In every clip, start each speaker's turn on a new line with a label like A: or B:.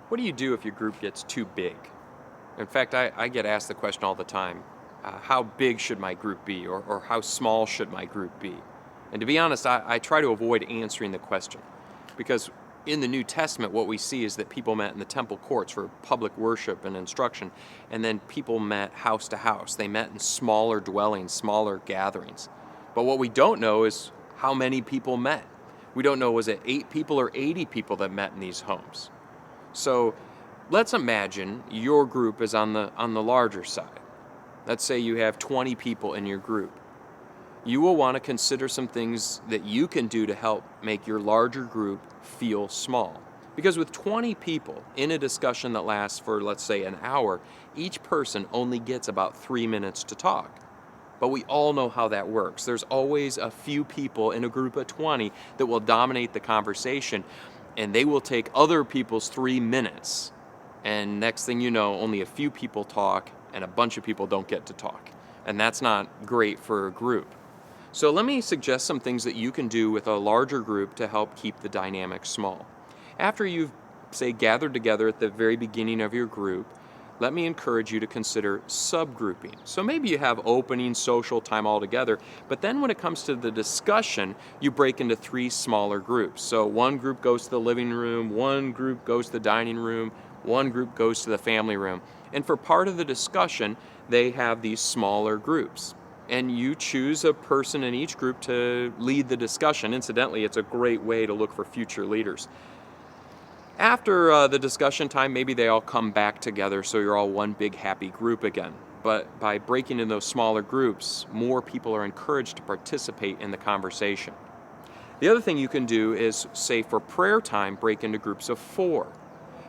A: What do you do if your group gets too big? In fact, I get asked the question all the time, how big should my group be, or how small should my group be? And to be honest, I try to avoid answering the question because in the New Testament, what we see is that people met in the temple courts for public worship and instruction, and then people met house to house. They met in smaller dwellings, smaller gatherings. But what we don't know is how many people met. We don't know, was it 8 people or 80 people that met in these homes? So let's imagine your group is on the larger side. Let's say you have 20 people in your group. You will want to consider some things that you can do to help make your larger group feel small. Because with 20 people in a discussion that lasts for, let's say, an hour, each person only gets about 3 minutes to talk. But we all know how that works. There's always a few people in a group of 20 that will dominate the conversation, and they will take other people's 3 minutes. And next thing you know, only a few people talk, and a bunch of people don't get to talk. And that's not great for a group. So let me suggest some things that you can do with a larger group to help keep the dynamic small. After you've, say, gathered together at the very beginning of your group, let me encourage you to consider subgrouping. So maybe you have opening social time all together, but then when it comes to the discussion, you break into 3 smaller groups. So one group goes to the living room, one group goes to the dining room, one group goes to the family room. And for part of the discussion, they have these smaller groups. And you choose a person in each group to lead the discussion. Incidentally, it's a great way to look for future leaders. After the discussion time, maybe they all come back together so you're all one big happy group again. But by breaking in those smaller groups, more people are encouraged to participate in the conversation. The other thing you can do is, say, for prayer time, break into groups of 4.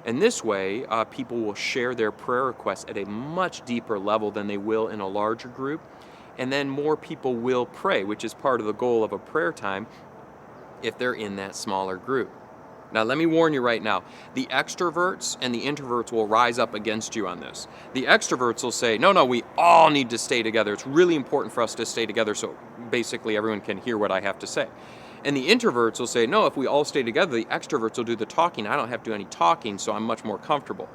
A: And this way, people will share their prayer requests at a much deeper level than they will in a larger group. And then more people will pray, which is part of the goal of a prayer time if they're in that smaller group. Now, let me warn you right now, the extroverts and the introverts will rise up against you on this. The extroverts will say, no, we all need to stay together. It's really important for us to stay together so basically everyone can hear what I have to say. And the introverts will say, no, if we all stay together, the extroverts will do the talking. I don't have to do any talking, so I'm much more comfortable.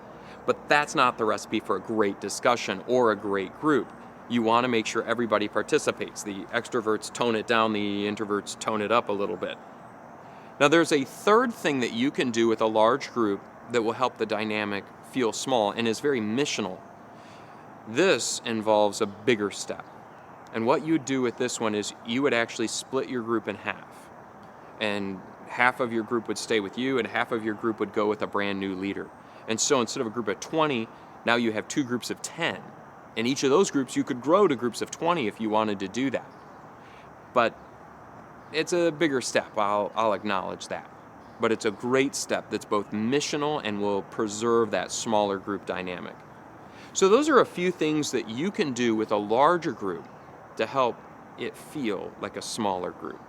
A: But that's not the recipe for a great discussion or a great group. You want to make sure everybody participates. The extroverts tone it down, the introverts tone it up a little bit. Now, there's a third thing that you can do with a large group that will help the dynamic feel small and is very missional. This involves a bigger step. And what you would do with this one is you would actually split your group in half. And half of your group would stay with you, and half of your group would go with a brand new leader. And so instead of a group of 20, now you have 2 groups of 10. And each of those groups, you could grow to groups of 20 if you wanted to do that. But it's a bigger step, I'll acknowledge that. But it's a great step that's both missional and will preserve that smaller group dynamic. So those are a few things that you can do with a larger group to help it feel like a smaller group.